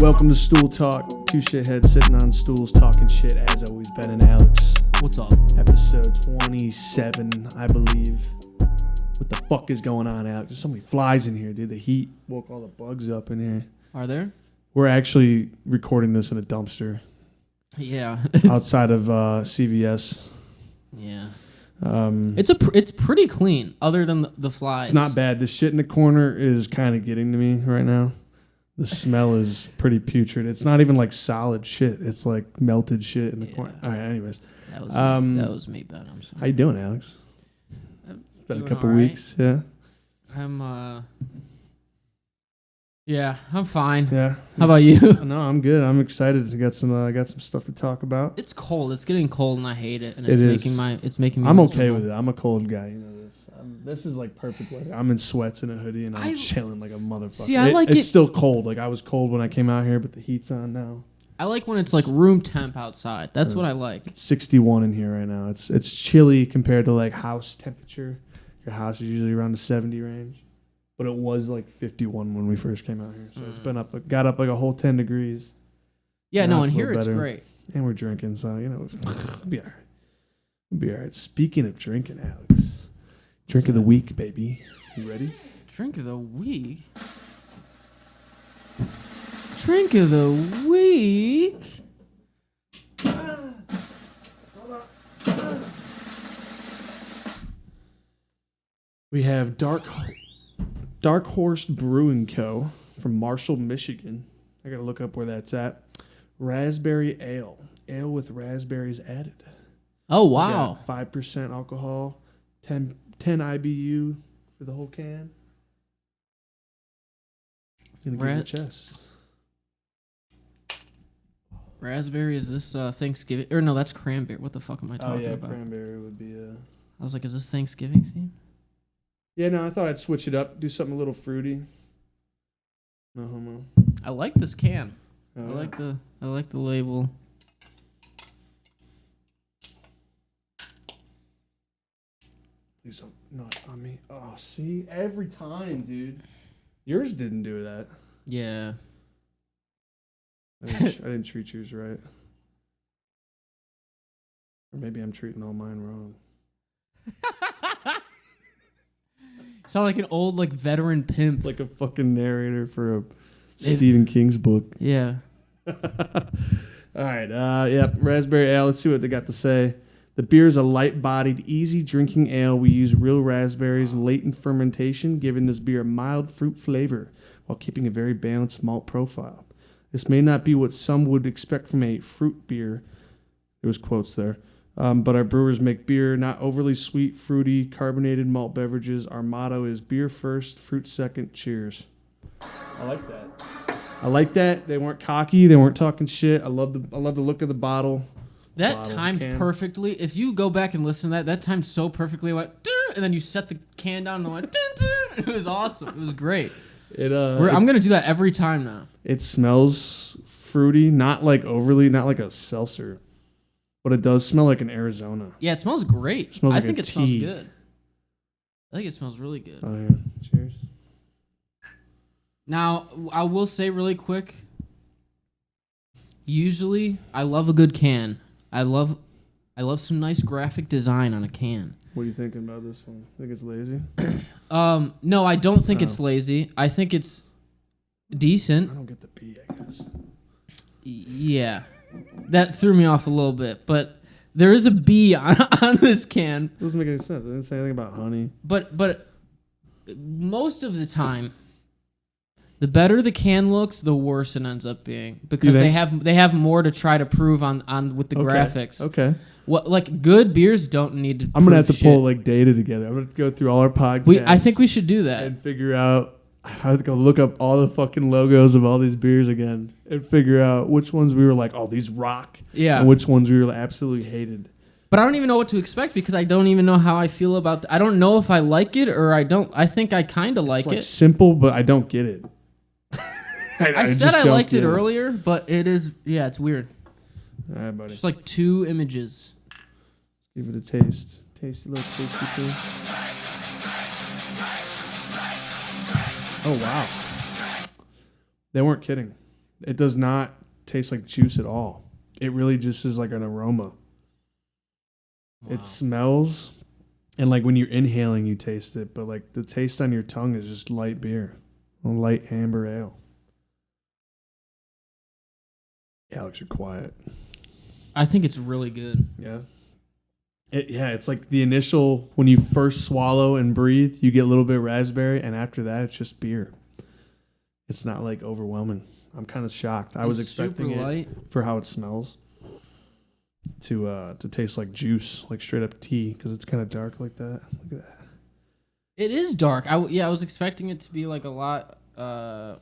Welcome to Stool Talk. Two shitheads sitting on stools talking shit as always. Ben and Alex. What's up? Episode 27, I believe. What the fuck is going on, Alex? There's so many flies in here, dude. The heat woke all the bugs up in here. Are there? We're actually recording this in a dumpster. Yeah. Outside of CVS. Yeah. It's pretty clean, other than the flies. It's not bad. The shit in the corner is kind of getting to me right now. The smell is pretty putrid. It's not even like solid shit. It's like melted shit in the corner. All right, anyways. That was me, Ben. I'm sorry. How you doing, Alex? It's been a couple weeks. Yeah. I'm fine. Yeah. How about you? No, I'm good. I'm excited to get some. I got some stuff to talk about. It's cold. It's getting cold, and I hate it. And it's making me. I'm miserable. okay with it. I'm a cold guy. You know this. This is like perfect weather. I'm in sweats and a hoodie, and I'm chilling like a motherfucker. See, I like it. It's still cold. Like I was cold when I came out here, but the heat's on now. I like when it's like room temp outside. That's what I like. It's 61 in here right now. It's chilly compared to like house temperature. Your house is usually around the 70 range. But it was like 51 when we first came out here. So it's been got up like a whole 10 degrees. Yeah, now no, and here it's great. And we're drinking, so, you know, it'll be all right. We'll be all right. Speaking of drinking, Alex. Drink of the week, baby. You ready? Drink of the week? Drink of the week? We have Dark Horse Brewing Co. from Marshall, Michigan. I got to look up where that's at. Raspberry Ale. Ale with raspberries added. Oh, wow. 5% alcohol, 10 IBU for the whole can. Gonna give it a chest. Raspberry, is this Thanksgiving? Or no, that's cranberry. What the fuck am I talking about? Cranberry would be I was like, is this Thanksgiving theme? Yeah, no, I thought I'd switch it up, do something a little fruity. No homo. I like this can. Oh, I like the label. Please don't not on me. Oh, see, every time, dude. Yours didn't do that. Yeah. I didn't treat yours right. Or maybe I'm treating all mine wrong. Sound like an old veteran pimp. Like a fucking narrator for a Stephen King's book. Yeah. All right. Raspberry ale. Let's see what they got to say. The beer is a light-bodied, easy-drinking ale. We use real raspberries late in fermentation, giving this beer a mild fruit flavor while keeping a very balanced malt profile. This may not be what some would expect from a fruit beer. There was quotes there. But our brewers make beer not overly sweet, fruity, carbonated malt beverages. Our motto is beer first, fruit second, cheers. I like that. They weren't cocky. They weren't talking shit. I love the look of the bottle. That timed perfectly. If you go back and listen to that timed so perfectly. It went, and then you set the can down and it went, it was awesome. It was great. I'm going to do that every time now. It smells fruity, not like a seltzer, but it does smell like an Arizona. Yeah, it smells great. I think it smells good. I think it smells really good. Oh, yeah. Cheers. Now, I will say really quick, usually I love a good can. I love some nice graphic design on a can. What are you thinking about this one? Think it's lazy? No, I don't think it's lazy. I think it's decent. I don't get the B, I guess. Yeah. That threw me off a little bit, but there is a B on this can. It doesn't make any sense. I didn't say anything about honey. But most of the time, the better the can looks, the worse it ends up being, because they have more to try to prove on with the graphics. Okay. What good beers don't need to. I'm gonna have to pull data together. I'm gonna go through all our podcasts. I think we should do that and figure out. I have to go look up all the fucking logos of all these beers again and figure out which ones we were like, oh, these rock. Yeah. And which ones we were absolutely hated. But I don't even know what to expect because I don't even know how I feel about. I don't know if I like it or I don't. I think I kind of like it. It's simple, but I don't get it. I said I liked it earlier, but it is. Yeah, it's weird. All right, buddy. Just like two images. Give it a taste. Tasty little tasty taste. Oh, wow. They weren't kidding. It does not taste like juice at all. It really just is like an aroma. Wow. It smells, and like when you're inhaling, you taste it, but like the taste on your tongue is just light beer, a light amber ale. Alex, you're quiet. I think it's really good. Yeah. It's like the initial, when you first swallow and breathe, you get a little bit of raspberry, and after that, it's just beer. It's not like overwhelming. I'm kind of shocked. I was expecting it for how it smells to taste like juice, like straight up tea, because it's kind of dark like that. Look at that. It is dark. I was expecting it to be like a lot. I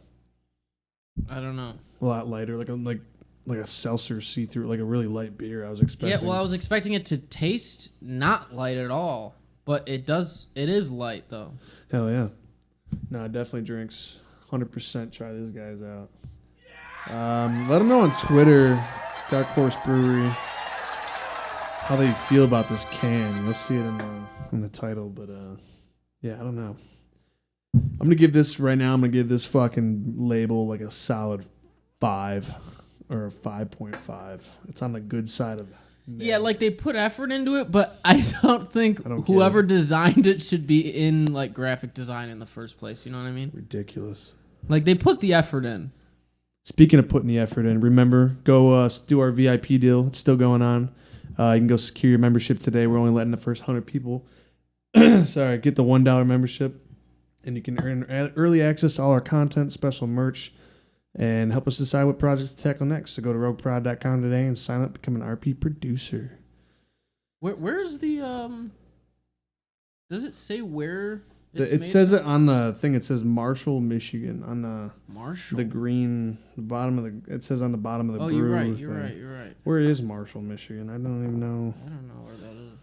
don't know. A lot lighter, like a seltzer see-through, like a really light beer. I was expecting. Yeah, well, I was expecting it to taste not light at all, but it does. It is light though. Hell yeah! No, it definitely drinks. 100% try these guys out. Let them know on Twitter, Dark Horse Brewery, how they feel about this can. You'll see it in the title, but yeah, I don't know. I'm gonna give this right now. I'm gonna give this fucking label like a solid 5 or a 5.5. It's on the good side of. Yeah, like they put effort into it, but I don't think whoever designed it should be in like graphic design in the first place. You know what I mean? Ridiculous. Like they put the effort in. Speaking of putting the effort in, remember, go do our VIP deal. It's still going on. You can go secure your membership today. We're only letting the first 100 people. Sorry, get the $1 membership, and you can earn early access to all our content, special merch, and help us decide what projects to tackle next. So go to rogueprod.com today and sign up, become an RP producer. Where's the does it say where it says it on the thing. It says Marshall, Michigan on the the green, the bottom of the. It says on the bottom of the. Oh, you're right. You're right. Where is Marshall, Michigan? I don't even know. I don't know where that is.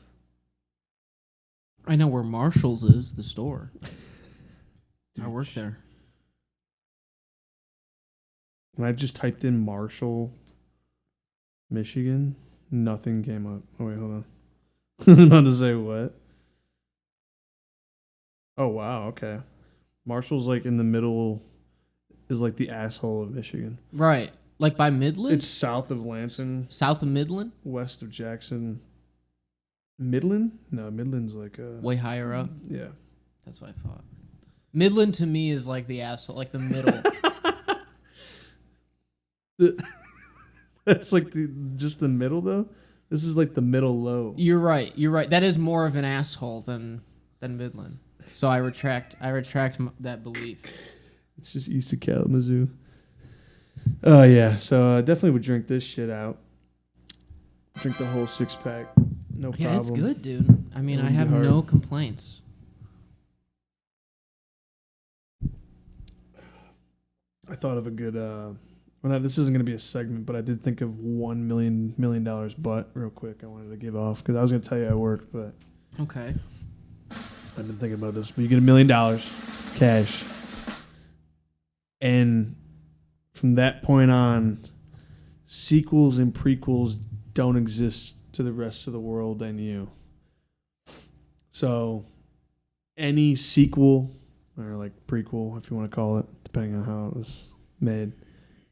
I know where Marshall's is, the store. I work there. When I just typed in Marshall, Michigan, nothing came up. Oh, wait, hold on. I was about to say what? Oh, wow, okay. Marshall's like in the middle, is like the asshole of Michigan. Right. Like by Midland? It's south of Lansing. South of Midland? West of Jackson. Midland? No, Midland's like way higher up? Yeah. That's what I thought. Midland to me is like the asshole, like the middle. That's like just the middle though. This is like the middle low. You're right. That is more of an asshole than Midland. So I retract that belief. It's just east of Kalamazoo. Oh yeah, so definitely would drink this shit out. Drink the whole 6-pack, no problem. Yeah, it's good, dude. I mean, I have no complaints. I thought of a good. Well, this isn't going to be a segment, but I did think of $1 million butt real quick. I wanted to give off because I was going to tell you at work, but okay. I've been thinking about this. But you get $1 million cash, and from that point on, sequels and prequels don't exist to the rest of the world and you. So, any sequel or like prequel, if you want to call it, depending on how it was made,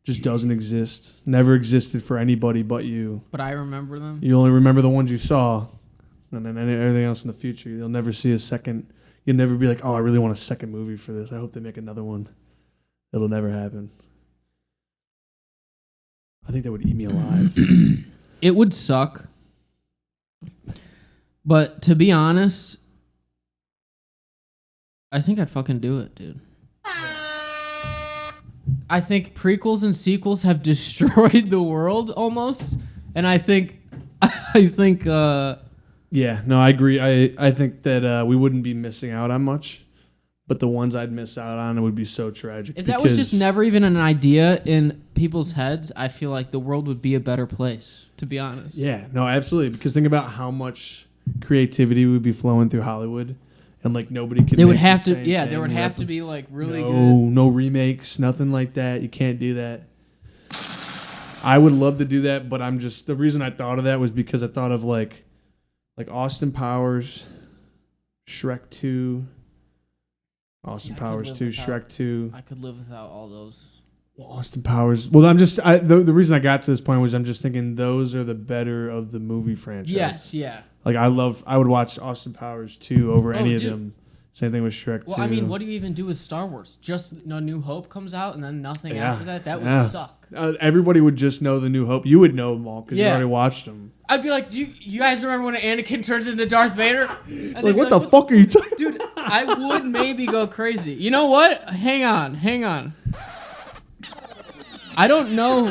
just doesn't exist. Never existed for anybody but you. But I remember them. You only remember the ones you saw, and then everything else in the future. You'll never see a second. You'll never be like, oh, I really want a second movie for this. I hope they make another one. It'll never happen. I think that would eat me alive. It would suck. But to be honest, I think I'd fucking do it, dude. I think prequels and sequels have destroyed the world almost, and I think yeah, no, I agree. I think that we wouldn't be missing out on much, but the ones I'd miss out on, it would be so tragic. If that was just never even an idea in people's heads, I feel like the world would be a better place, to be honest. Yeah, no, absolutely, because think about how much creativity would be flowing through Hollywood. And like nobody could. They would have to, yeah. There would have to be like really good. No remakes, nothing like that. You can't do that. I would love to do that, but I'm just the reason I thought of that was because I thought of like Austin Powers, Shrek 2, Austin Powers 2, Shrek 2. I could live without all those. Well, Austin Powers. Well, the reason I got to this point was I'm just thinking those are the better of the movie franchise. Yes, yeah. Like I would watch Austin Powers 2 over any of them. Same thing with Shrek 2. Well, I mean, what do you even do with Star Wars? Just No New Hope comes out and then nothing after that? That would suck. Everybody would just know the New Hope. You would know them all because you already watched them. I'd be like, you guys remember when Anakin turns into Darth Vader? Like, what the fuck are you talking? Dude, I would maybe go crazy. You know what? Hang on. I don't know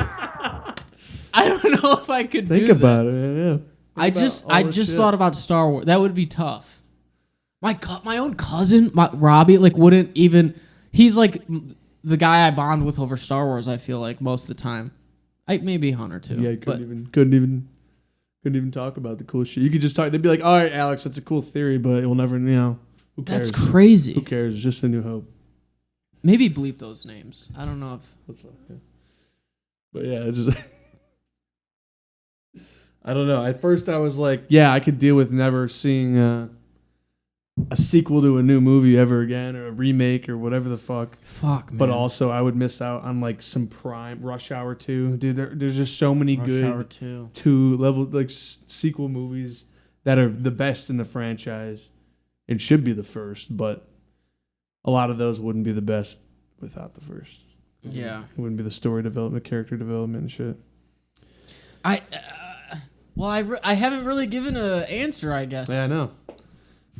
if I could think do about that. it. Yeah. I just thought about Star Wars. That would be tough. My own cousin, Robbie, like wouldn't even. He's like the guy I bond with over Star Wars. I feel like most of the time, maybe Hunter too. Yeah, couldn't even talk about the cool shit. You could just talk. They'd be like, "All right, Alex, that's a cool theory, but we'll never, who cares? That's crazy. Who cares? It's just a New Hope." Maybe bleep those names. I don't know if that's fine. Yeah. But yeah, it's just I don't know. At first, I was like, "Yeah, I could deal with never seeing a sequel to a new movie ever again, or a remake, or whatever the fuck." Fuck, man. But also, I would miss out on like some prime Rush Hour 2. Dude, there's just so many good 2 level like sequel movies that are the best in the franchise and should be the first, but a lot of those wouldn't be the best without the first. Yeah. It wouldn't be the story development, character development, and shit. I haven't really given an answer, I guess. Yeah, I know.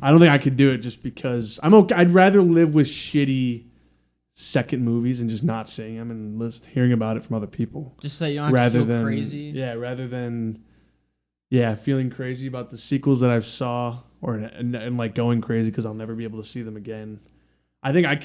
I don't think I could do it just because I'm okay. I'd rather live with shitty second movies and just not seeing them and hearing about it from other people. Just so you don't have to feel crazy. Yeah, rather than feeling crazy about the sequels that I've saw and like going crazy because I'll never be able to see them again. I think I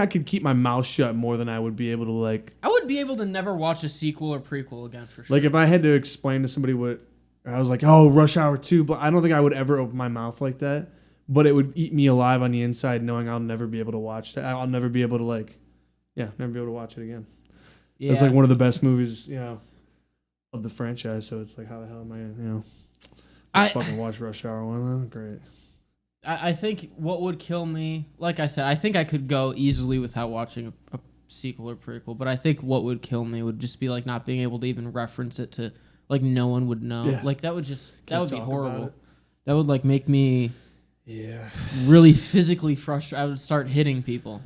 could keep my mouth shut more than I would be able to like. I would be able to never watch a sequel or prequel again for sure. Like if I had to explain to somebody what I was like, oh, Rush Hour 2, but I don't think I would ever open my mouth like that. But it would eat me alive on the inside, knowing I'll never be able to watch that. I'll never be able to never be able to watch it again. Yeah. It's like one of the best movies, of the franchise. So it's like, how the hell am I fucking watch Rush Hour 1? Great. I think what would kill me, like I said, I think I could go easily without watching a sequel or prequel, but I think what would kill me would just be like not being able to even reference it to, like no one would know. Yeah. Like that would be horrible. That would like make me really physically frustrated. I would start hitting people.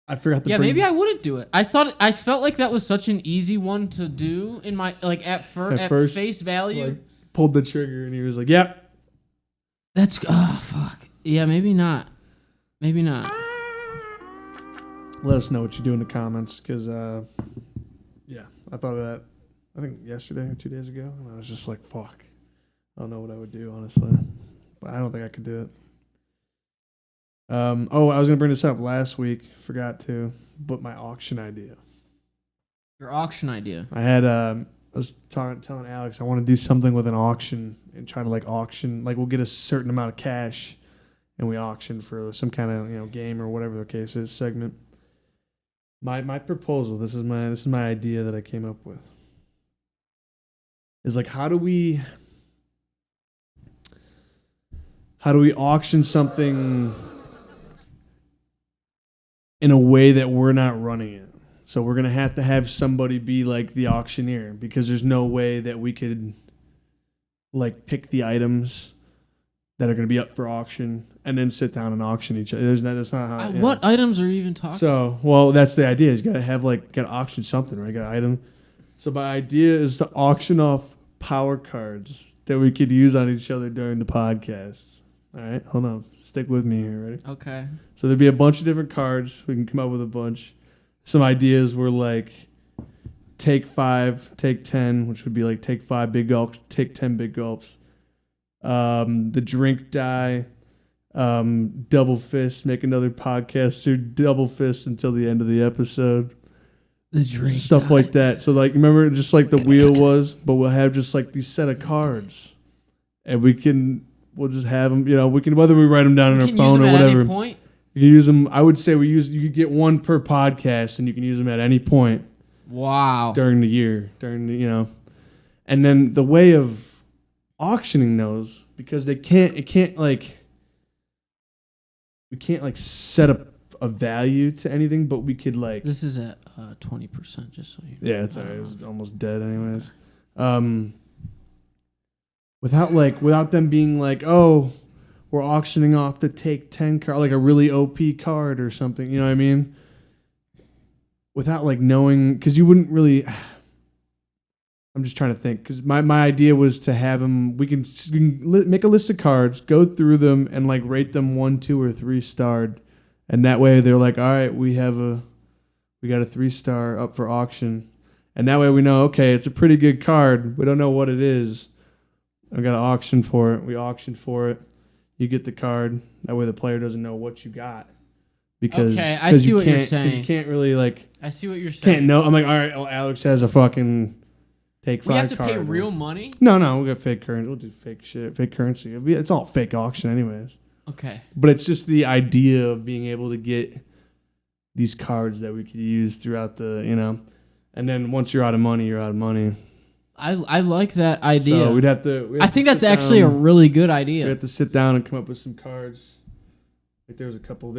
I forgot maybe I wouldn't do it. I felt like that was such an easy one to do in my at first face value. Like, pulled the trigger and he was like, "Yep." That's fuck. Yeah, maybe not. Maybe not. Let us know what you do in the comments because I thought of that. I think yesterday or 2 days ago, and I was just like, "Fuck." I don't know what I would do honestly, but I don't think I could do it. I was gonna bring this up last week, forgot to, but my auction idea. Your auction idea. I was telling Alex I want to do something with an auction and try to like auction, like we'll get a certain amount of cash and we auction for some kind of game or whatever the case is segment. My proposal, this is my idea that I came up with, is like how do we auction something in a way that we're not running it. So we're going to have somebody be like the auctioneer because there's no way that we could like pick the items that are going to be up for auction and then sit down and auction each other. That's not how. What items are you even talking? So, well, that's the idea. You got to auction something, right? Got an item. So my idea is to auction off power cards that we could use on each other during the podcast. All right, hold on. Stick with me here, ready? Okay. So there'd be a bunch of different cards. We can come up with a bunch. Some ideas were like take 5, take 10, which would be like take 5 big gulps, take 10 big gulps. The drink die, double fist, make another podcast through double fist until the end of the episode. The drink stuff die. Like that. So like remember just like the wheel was, but we'll have just like these set of cards, and we'll just have them. We can whether we write them down on our phone or whatever. Any point? You can use them. I would say you could get one per podcast, and you can use them at any point. Wow. During the year, and then the way of auctioning those, because we can't set up a value to anything, but we could like. This is at 20%, just so you. Yeah, it's alright. It was almost dead, anyways. Without them being like, oh, we're auctioning off the Take 10 card, like a really OP card or something. You know what I mean? Without like knowing, because you wouldn't really. I'm just trying to think, because my idea was to have them. We can make a list of cards, go through them, and like rate them 1, 2, or 3 starred, and that way they're like, all right, we got a 3-star up for auction, and that way we know, okay, it's a pretty good card. We don't know what it is. I got to auction for it. We auction for it. You get the card. That way the player doesn't know what you got. Because I see what you're saying. You can't really like. I see what you're saying. Can't know. I'm like, all right, well, Alex has a fucking. Take 5 we have to card. pay real money? No, we got fake currency. We'll do fake shit, fake currency. It's all fake auction anyways. Okay. But it's just the idea of being able to get these cards that we could use throughout the, and then once you're out of money, you're out of money. I like that idea. So we'd have to. I think that's actually a really good idea. We have to sit down and come up with some cards. Like there was a couple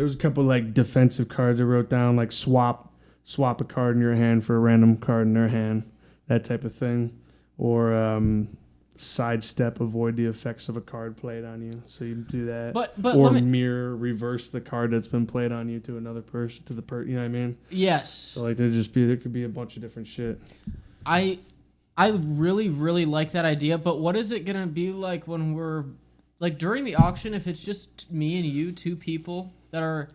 like defensive cards I wrote down, like swap a card in your hand for a random card in their hand. That type of thing, or sidestep, avoid the effects of a card played on you. So you do that, but or mirror, reverse the card that's been played on you to another person, to the you know what I mean? Yes. So like there could be a bunch of different shit. I really really like that idea, but what is it gonna be like when we're like during the auction? If it's just me and you, 2 people that are.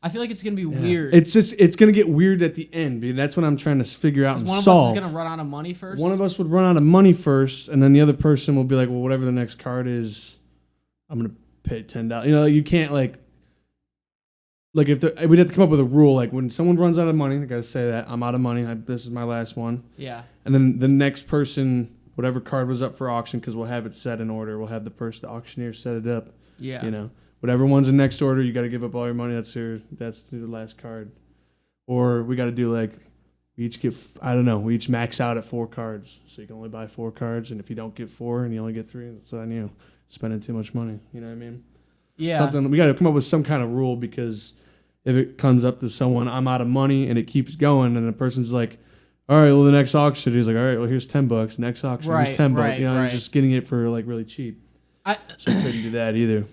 I feel like it's gonna be weird. It's gonna get weird at the end. Because that's what I'm trying to figure out and solve. One of us is gonna run out of money first. One of us would run out of money first, and then the other person will be like, "Well, whatever the next card is, I'm gonna pay $10." You can't like if we'd have to come up with a rule. Like when someone runs out of money, they gotta say that I'm out of money. This is my last one. Yeah. And then the next person, whatever card was up for auction, because we'll have it set in order. We'll have the auctioneer set it up. Yeah. Whatever one's in next order, you got to give up all your money. That's the last card. Or we got to do like, we each max out at 4 cards. So you can only buy 4 cards. And if you don't get 4 and you only get 3, it's on you. Spending too much money. You know what I mean? Yeah. We got to come up with some kind of rule, because if it comes up to someone, I'm out of money, and it keeps going, and the person's like, all right, well, the next auction, he's like, all right, well, here's $10. Next auction, here's $10. Right. Just getting it for like really cheap. So I couldn't do that either.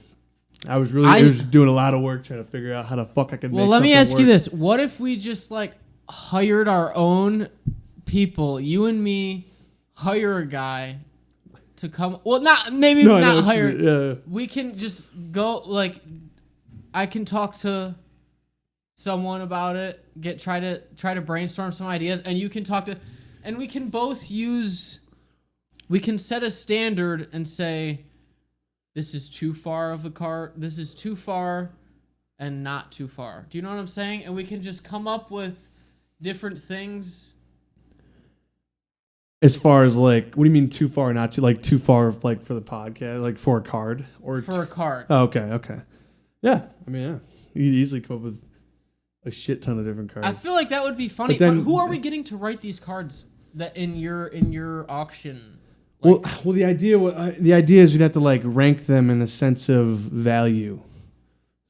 I was doing a lot of work trying to figure out how the fuck I could make. Well, let me ask you this: what if we just like hired our own people? You and me hire a guy to come. Well, not hire. Yeah. We can just go. Like, I can talk to someone about it. Try to brainstorm some ideas, and you can talk to, and we can both use. We can set a standard and say, this is too far of a card. This is too far and not too far. Do you know what I'm saying? And we can just come up with different things. As far as like, what do you mean too far, not too, like too far, like for the podcast, like for a card? Or for a card. Oh, okay. Yeah. I mean, yeah. You could easily come up with a shit ton of different cards. I feel like that would be funny. But who are we getting to write these cards that in your auction? Well, the idea is you'd have to like rank them in a sense of value.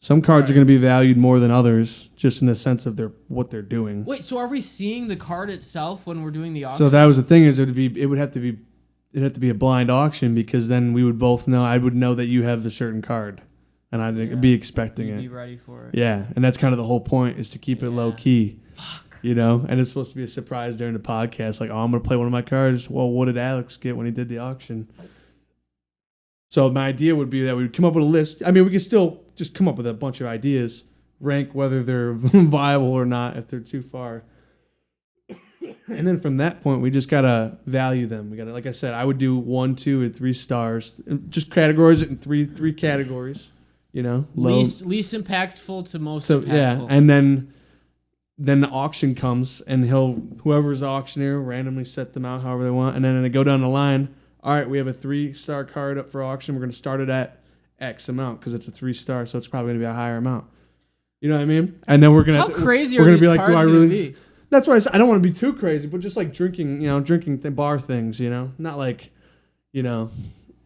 Some cards are going to be valued more than others, just in the sense of what they're doing. Wait, so are we seeing the card itself when we're doing the auction? So that was the thing, is it would have to be a blind auction, because then we would both know. I would know that you have the certain card, and I'd be expecting it. Be ready for it. Yeah, and that's kind of the whole point, is to keep it low key. Fuck. And it's supposed to be a surprise during the podcast. Like, oh, I'm going to play one of my cards. Well, what did Alex get when he did the auction? So my idea would be that we would come up with a list. I mean, we could still just come up with a bunch of ideas, rank whether they're viable or not if they're too far. And then from that point, we just got to value them. We got to, like I said, I would do 1, 2, and 3 stars. Just categorize it in three categories, low. Least impactful to most impactful. Yeah, and then the auction comes, and whoever's the auctioneer randomly set them out however they want, and then they go down the line. All right, we have a 3-star card up for auction. We're going to start it at X amount, because it's a 3-star, so it's probably going to be a higher amount. You know what I mean? And then we're going to. How crazy are these cards going to be? That's why I don't want to be too crazy, but just like drinking bar things, not like, I don't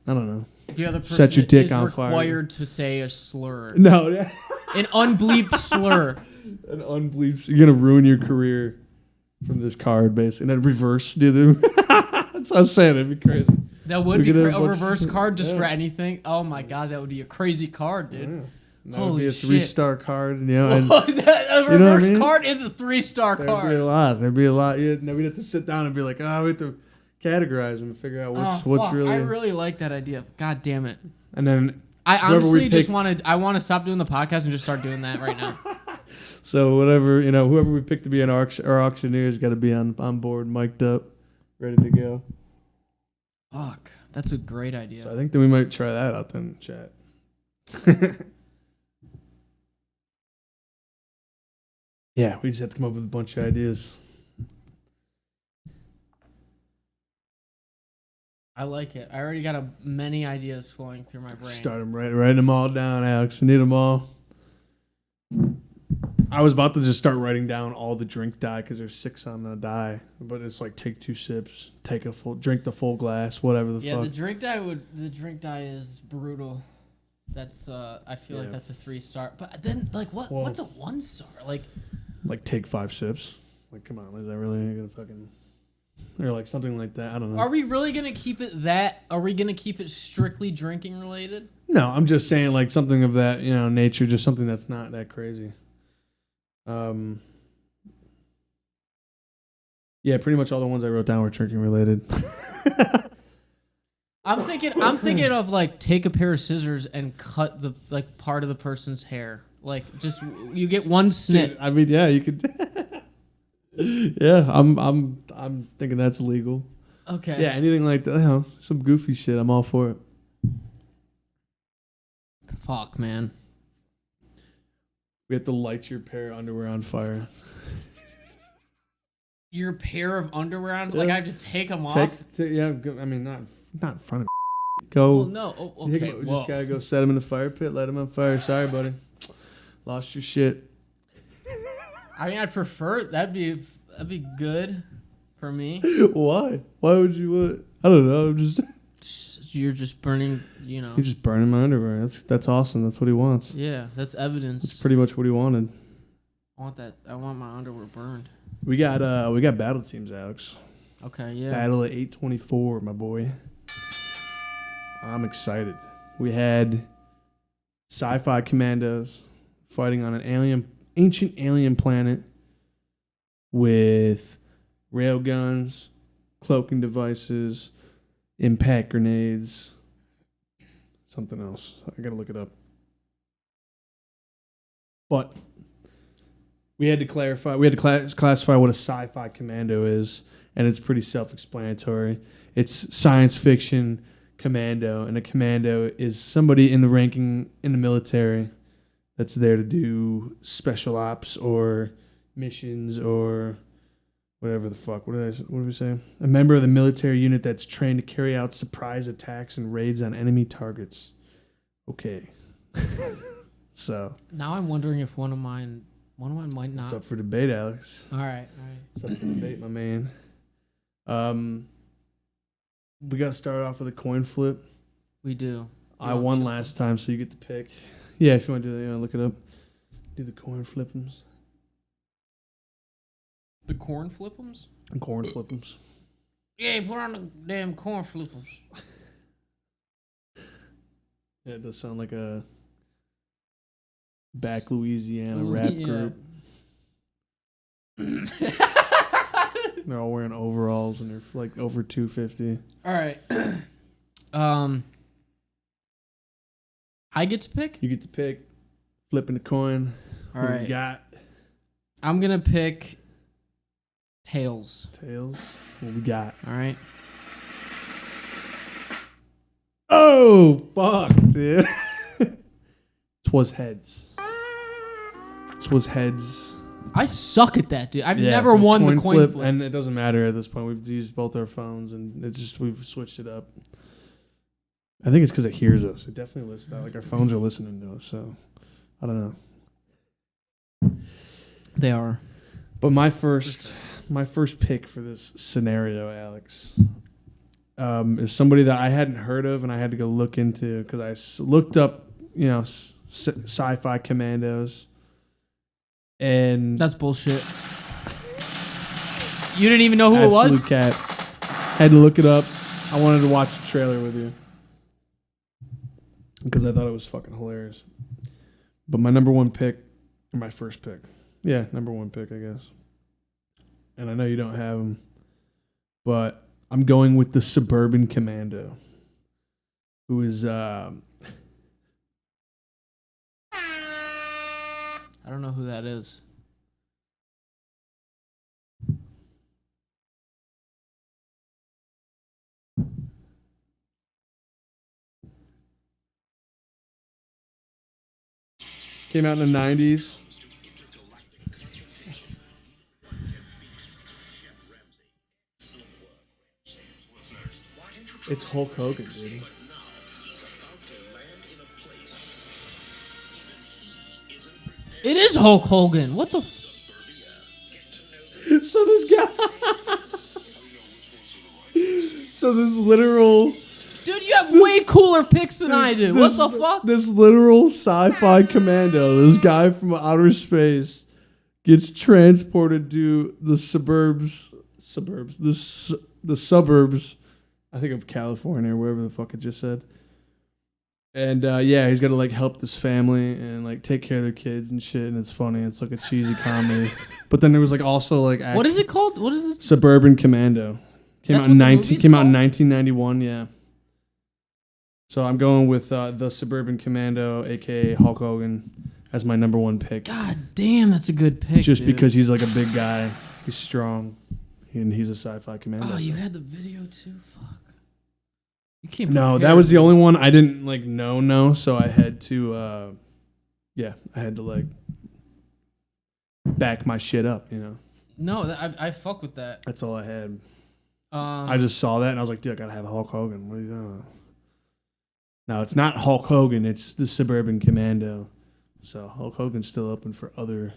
know. The other person set your dick is on fire. Required to say a slur. No, an unbleeped slur. An unbelievable. You're gonna ruin your career from this card, basically. And then reverse, do them. That's what I'm saying. It'd be crazy. That would be a reverse card just for anything. Oh my god, that would be a crazy card, dude. Yeah. That would be a 3-star card, And, a reverse card is a 3-star card. There'd be a lot. We'd have to sit down and be like, we have to categorize them and figure out what's really. I really like that idea. God damn it. And then I honestly just want to stop doing the podcast and just start doing that right now. So whoever we pick to be our auctioneer has got to be on board, mic'd up, ready to go. Fuck, that's a great idea. So I think that we might try that out then, chat. Yeah, we just have to come up with a bunch of ideas. I like it. I already got many ideas flowing through my brain. Start them writing them all down, Alex. I need them all. I was about to just start writing down all the drink die because there's 6 on the die, but it's like take 2 sips, drink the full glass, whatever the fuck. Yeah, the drink die is brutal. That's I feel like that's a 3-star. But then what's a 1-star? Like take 5 sips. Like come on, is that really gonna fucking or like something like that? I don't know. Are we really gonna keep it that? Are we gonna keep it strictly drinking related? No, I'm just saying like something of that nature, just something that's not that crazy. Yeah, pretty much all the ones I wrote down were drinking related. I'm thinking of like take a pair of scissors and cut the part of the person's hair. Like just you get one snip. Dude, I mean, yeah, you could. Yeah, I'm thinking that's legal. Okay. Yeah, anything like that, some goofy shit. I'm all for it. Fuck, man. We have to light your pair of underwear on fire. Your pair of underwear on? Like I have to take them off? Yeah, I mean, not in front of go. Well, no. Oh, okay. We just gotta go set them in the fire pit, let them on fire. Sorry, buddy. Lost your shit. I mean, I'd prefer that'd be good for me. Why? Why would you want? I don't know. I'm just. You're just burning, You're just burning my underwear. That's awesome. That's what he wants. Yeah, that's evidence. That's pretty much what he wanted. I want that. I want my underwear burned. We got battle teams, Alex. Okay, yeah. Battle at 824, my boy. I'm excited. We had sci-fi commandos fighting on an ancient alien planet with railguns, cloaking devices, impact grenades, something else. I gotta look it up. But we had to clarify. We had to classify what a sci-fi commando is, and it's pretty self-explanatory. It's science fiction commando, and a commando is somebody in the military that's there to do special ops or missions or whatever the fuck. What did we say? A member of the military unit that's trained to carry out surprise attacks and raids on enemy targets. Okay. So now I'm wondering if one of mine might not. It's up for debate, Alex. All right. It's up for debate, my man. We got to start off with a coin flip. We do. I won last time, so you get to pick. Yeah, if you want to do that, look it up. Do the coin flippums. The corn flippums? Corn flippums. Yeah, put on the damn corn flippums. Yeah, it does sound like a back Louisiana rap group. They're all wearing overalls and they're like over 250. All right. I get to pick? You get to pick. Flipping the coin. All right. What you got? I'm going to pick tails. Tails. What we got? All right. Oh, fuck, dude. Twas heads. Twas heads. I suck at that, dude. I've never won the coin flip. And it doesn't matter at this point. We've used both our phones, and we've switched it up. I think it's because it hears us. It definitely listens. Like our phones are listening to us, so I don't know. They are. But my first pick for this scenario, Alex, is somebody that I hadn't heard of, and I had to go look into because I looked up, sci-fi commandos. And that's bullshit. You didn't even know who it was? Absolute cat. Had to look it up. I wanted to watch the trailer with you because I thought it was fucking hilarious. But my number one pick, or my first pick, yeah, number one pick, I guess. And I know you don't have him, but I'm going with the Suburban Commando, who is I don't know who that is. came out in the 90s. It's Hulk Hogan, dude. It is Hulk Hogan. What the? So this guy. So this literal. Dude, you have way cooler picks than I do. What the fuck? This literal sci-fi commando, this guy from outer space, gets transported to the suburbs, the suburbs, I think of California or wherever the fuck it just said. And yeah, he's got to like help this family and like take care of their kids and shit. And it's funny. It's like a cheesy comedy. But then there was like also like what is it called? What is it? Suburban Commando. Came out in 1991. Yeah. So I'm going with the Suburban Commando, aka Hulk Hogan, as my number one pick. God damn, that's a good pick. Just because he's like a big guy, he's strong, and he's a sci-fi commando. Oh, you had the video too. Fuck. You can't. No, that was the only one I didn't like. No. So I had to, I had to like back my shit up. You know. No, I fuck with that. That's all I had. I just saw that and I was like, dude, I gotta have Hulk Hogan. What are you doing? No, it's not Hulk Hogan. It's the Suburban Commando. So Hulk Hogan's still open for other.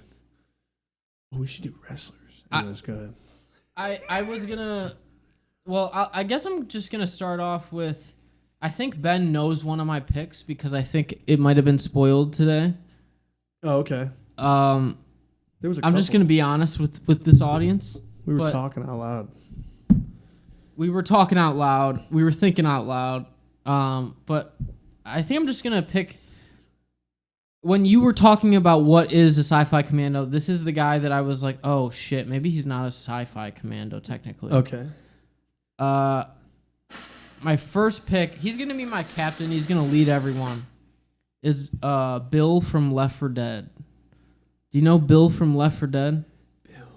Oh, we should do wrestlers. Anyways, go ahead. I was gonna. Well, I guess I'm just gonna start off with. I think Ben knows one of my picks because I think it might have been spoiled today. Oh, okay. There was. I'm just gonna be honest with this audience. We were talking out loud. We were talking out loud. We were thinking out loud. But I think I'm just gonna pick. When you were talking about what is a sci-fi commando, this is the guy that I was like, oh shit, maybe he's not a sci-fi commando technically. Okay. My first pick, he's gonna be my captain. He's gonna lead everyone. Is Bill from Left 4 Dead? Do you know Bill from Left 4 Dead? Bill.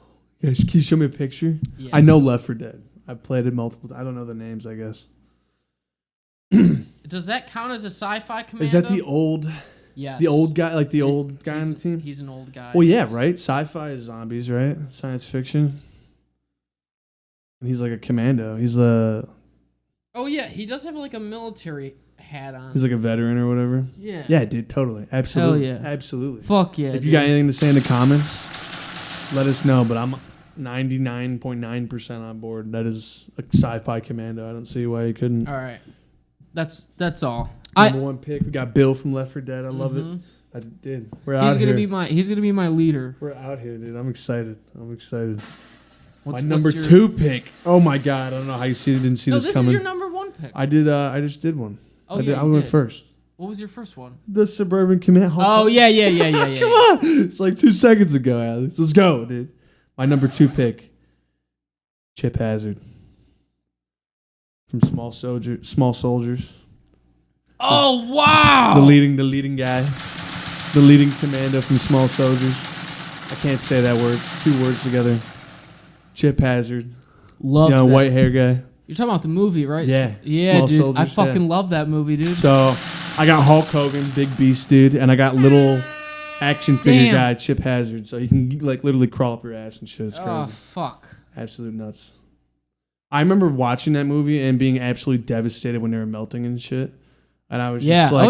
Yeah, can you show me a picture? Yes. I know Left 4 Dead. I've played it multiple. I don't know the names. I guess. Does that count as a sci-fi commando? Is that the old? Yes. The old guy, like the old guy on the team? He's an old guy. Well, yeah, right? Sci-fi is zombies, right? Science fiction. And he's like a commando. He's a... Oh, yeah. He does have like a military hat on. He's like a veteran or whatever. Yeah. Yeah, dude, totally. Absolutely. Hell yeah. Absolutely. Fuck yeah, If you got anything to say in the comments, let us know. But I'm 99.9% on board. That is a sci-fi commando. I don't see why you couldn't. All right. That's all. Number one pick. We got Bill from Left 4 Dead. I love it. I did. We're out here. He's gonna be my leader. We're out here, dude. I'm excited. My What's number your... 2 pick. Oh my god! I don't know how you didn't see this coming. No, this is your number 1 pick. I did. I just did one. Oh, I went first. What was your first one? The Suburban Commando. Oh yeah. Come on! It's like 2 seconds ago, Alex. Let's go, dude. My number 2 pick. Chip Hazard. From Small Soldiers. Oh wow! The leading guy. The leading commando from Small Soldiers. I can't say that word. 2 words together. Chip Hazard. Love that. White hair guy. You're talking about the movie, right? Yeah. Yeah, Small dude. Soldiers, I fucking love that movie, dude. So I got Hulk Hogan, big beast dude, and I got little action figure guy, Chip Hazard. So he can like literally crawl up your ass and shit. It's crazy. Oh fuck. Absolute nuts. I remember watching that movie and being absolutely devastated when they were melting and shit. And I was just like,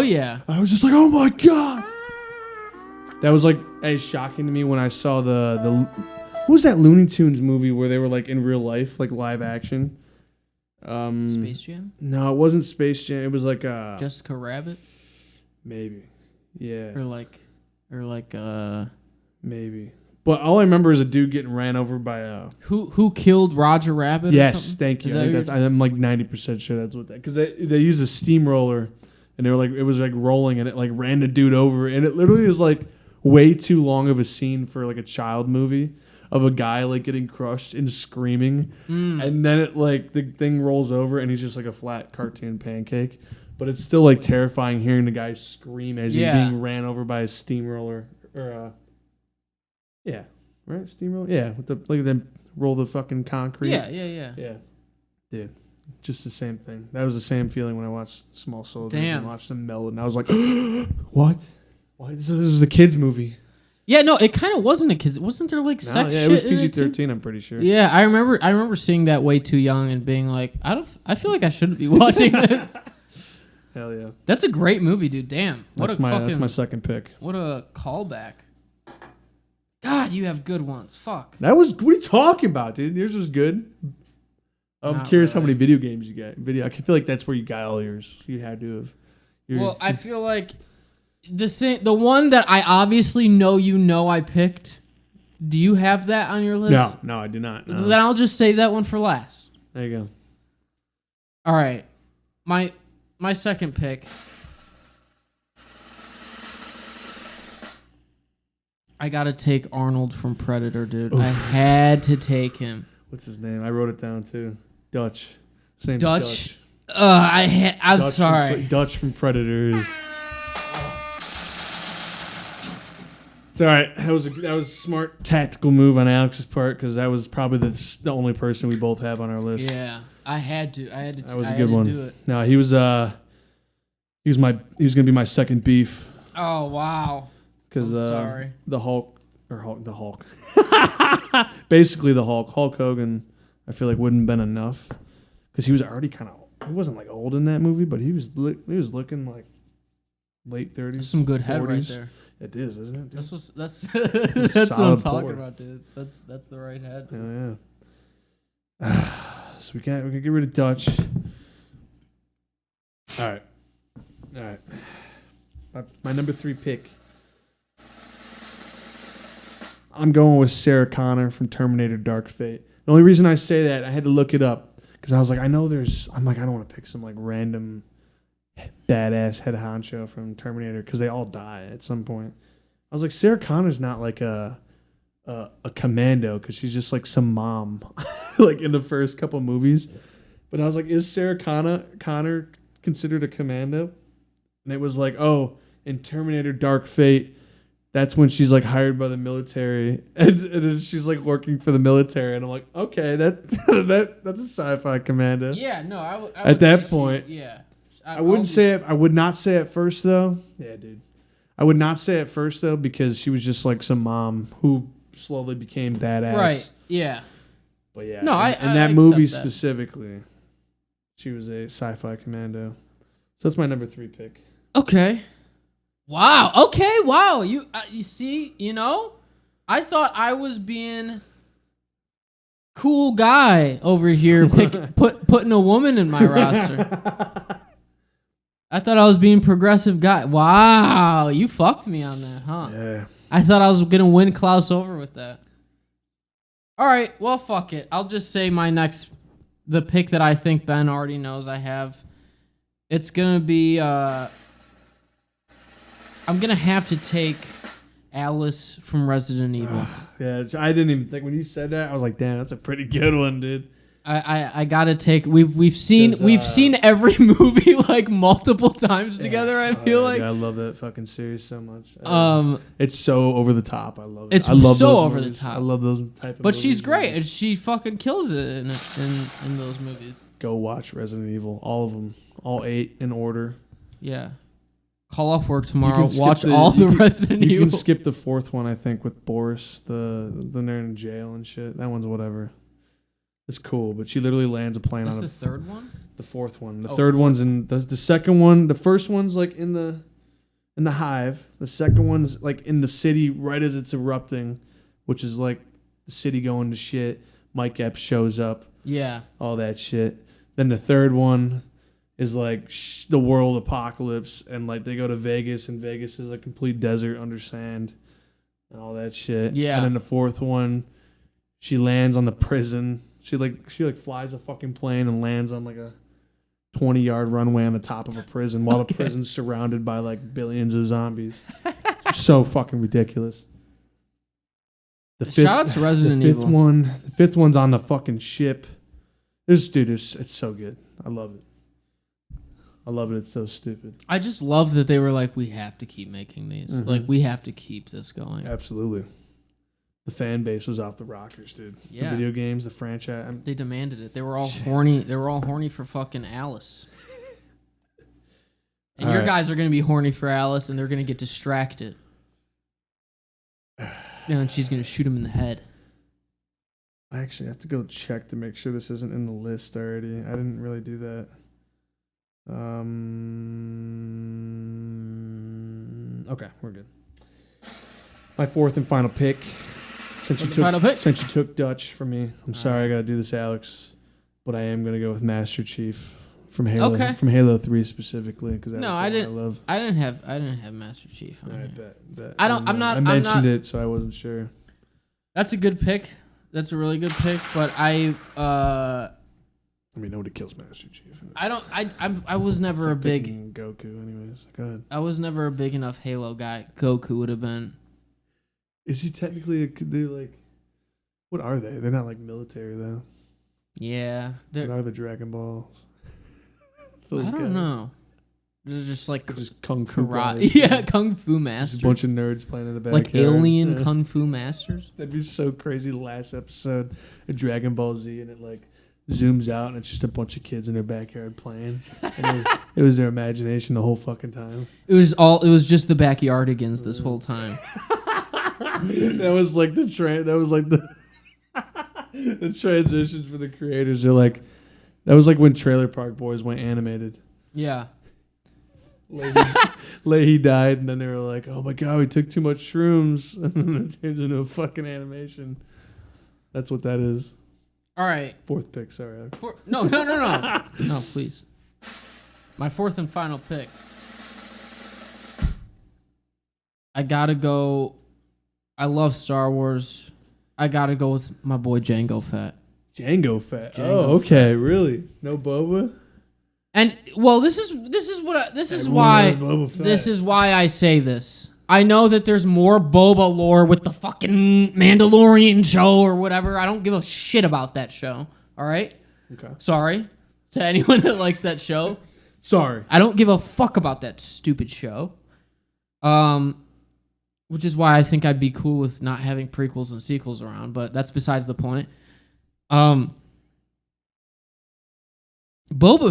I was just like, oh my god. That was like as shocking to me when I saw the what was that Looney Tunes movie where they were like in real life, like live action? Space Jam? No, it wasn't Space Jam. It was like Jessica Rabbit? Maybe. Yeah. Or like maybe. But all I remember is a dude getting ran over by a... Who killed Roger Rabbit? Yes, thank you. I'm like 90% sure that's what that... Because they used a steamroller, and they were like... It was like rolling, and it like ran the dude over. And it literally is like way too long of a scene for like a child movie of a guy like getting crushed and screaming. And then it like... The thing rolls over, and he's just like a flat cartoon pancake. But it's still like terrifying hearing the guy scream as he's being ran over by a steamroller. Or yeah, right? Steamroller? Yeah, with the like them roll the fucking concrete. Yeah. Dude, just the same thing. That was the same feeling when I watched Small Soldiers and watched them melt, and I was like, what? Why? This is the kids' movie. Yeah, no, it kind of wasn't a kids. Wasn't there like sex shit? Yeah, it was PG-13. I'm pretty sure. Yeah, I remember seeing that way too young and being like, I feel like I shouldn't be watching this. Hell yeah. That's a great movie, dude. Damn. That's my second pick. What a callback. God, you have good ones. Fuck. What are you talking about, dude? Yours was good. I'm curious how many video games you got. I feel like that's where you got all yours. You had to have. Well, I feel like the one that I obviously know I picked. Do you have that on your list? No, I do not. No. Then I'll just save that one for last. There you go. All right. My second pick, I gotta take Arnold from Predator, dude. Oof. I had to take him. What's his name? I wrote it down too. Dutch. His name's Dutch. I'm Dutch sorry. Dutch from Predator. It's all right. That was a smart tactical move on Alex's part because that was probably the only person we both have on our list. Yeah. I had to. That was a good one. Do it. No, he was gonna be my second beef. Oh wow! Because the Hulk, basically the Hulk Hogan, I feel like wouldn't have been enough because he was already kind of. He wasn't like old in that movie, but he was looking like late 30s. That's some good 40s. Head right there. It is, isn't it? Dude? That's what I'm talking about, dude. That's the right head. Yeah. So we can get rid of Dutch. All right. My number 3 pick. I'm going with Sarah Connor from Terminator Dark Fate. The only reason I say that, I had to look it up because I was like, I don't want to pick some like random badass head honcho from Terminator because they all die at some point. I was like, Sarah Connor's not like a commando because she's just like some mom like in the first couple movies. But I was like, is Sarah Connor considered a commando? And it was like, oh, in Terminator Dark Fate, that's when she's like hired by the military and then she's like working for the military. And I'm like, okay, that's a sci-fi commando. Yeah, no, I would at that point. Yeah. I would not say at first though. Yeah, dude. I would not say at first though because she was just like some mom who slowly became badass. Right. Yeah. But yeah. No, in that movie specifically, she was a sci-fi commando. So that's my number 3 pick. Okay. Wow. Okay. Wow. You see, I thought I was being cool guy over here putting a woman in my roster. I thought I was being progressive guy. Wow. You fucked me on that, huh? Yeah. I thought I was going to win Klaus over with that. All right. Well, fuck it. I'll just say the pick that I think Ben already knows I have. It's going to be, I'm going to have to take Alice from Resident Evil. Yeah, I didn't even think when you said that. I was like, damn, that's a pretty good one, dude. I gotta take. We've seen every movie like multiple times together. I feel like I love that fucking series so much. It's so over the top. I love it. It's so over the top. I love those type of. But she's great, and she fucking kills it in those movies. Go watch Resident Evil, all of them, all 8 in order. Yeah. Call off work tomorrow. Watch all the Resident Evil. You can skip the 4th one, I think, with Boris. The they're in jail and shit. That one's whatever. It's cool, but she literally lands a plane on the 3rd one? The 4th one. The 3rd one's in the second one. The first one's like in the hive. The second one's like in the city right as it's erupting, which is like the city going to shit. Mike Epps shows up. Yeah. All that shit. Then the 3rd one is like the world apocalypse, and like they go to Vegas, and Vegas is a complete desert under sand. and all that shit. Yeah. And then the fourth one, she lands on the prison. She flies a fucking plane and lands on like a 20-yard runway on the top of a prison while the prison's surrounded by like billions of zombies. So fucking ridiculous. Shout out to Resident Evil. The fifth one's on the fucking ship. It's so good. I love it. It's so stupid. I just love that they were like, we have to keep making these. Mm-hmm. Like, we have to keep this going. Absolutely. The fan base was off the rockers, dude. Yeah. The video games, the franchise. They demanded it. They were all horny. They were all horny for fucking Alice. And your guys are going to be horny for Alice, and they're going to get distracted. And then she's going to shoot him in the head. I actually have to go check to make sure this isn't in the list already. I didn't really do that. Okay, we're good. My fourth and final pick. Since you took Dutch from me, I'm sorry I got to do this, Alex, but I am going to go with Master Chief from Halo. Okay. From Halo 3 specifically, because that's I didn't have Master Chief. I bet. I mentioned it, so I wasn't sure. That's a good pick. That's a really good pick, but nobody kills Master Chief. I was never a big Goku. Anyways, go ahead. I was never a big enough Halo guy. Goku would have been. Is he technically what are they? They're not like military though. Yeah, what are the Dragon Balls? I don't know. They're just like just kung fu karate. Yeah, kung fu masters. Just a bunch of nerds playing in the back. Like alien kung fu masters. That'd be so crazy. The last episode of Dragon Ball Z, and it like zooms out, and it's just a bunch of kids in their backyard playing. And it was their imagination the whole fucking time. It was just the backyardigans this whole time. That was like the the transitions for the creators. They're like, that was like when Trailer Park Boys went animated. Yeah. Leahy died, and then they were like, "Oh my god, we took too much shrooms," and then it turned into a fucking animation. That's what that is. All right. Fourth pick, sorry. No. No, please. My fourth and final pick. I gotta go. I love Star Wars. I gotta go with my boy Jango Fett. Jango Fett. Okay, really? No Boba? And well, this is why I say this. I know that there's more Boba lore with the fucking Mandalorian show or whatever. I don't give a shit about that show. All right? Okay. Sorry to anyone that likes that show. Sorry. I don't give a fuck about that stupid show. Which is why I think I'd be cool with not having prequels and sequels around, but that's besides the point. Boba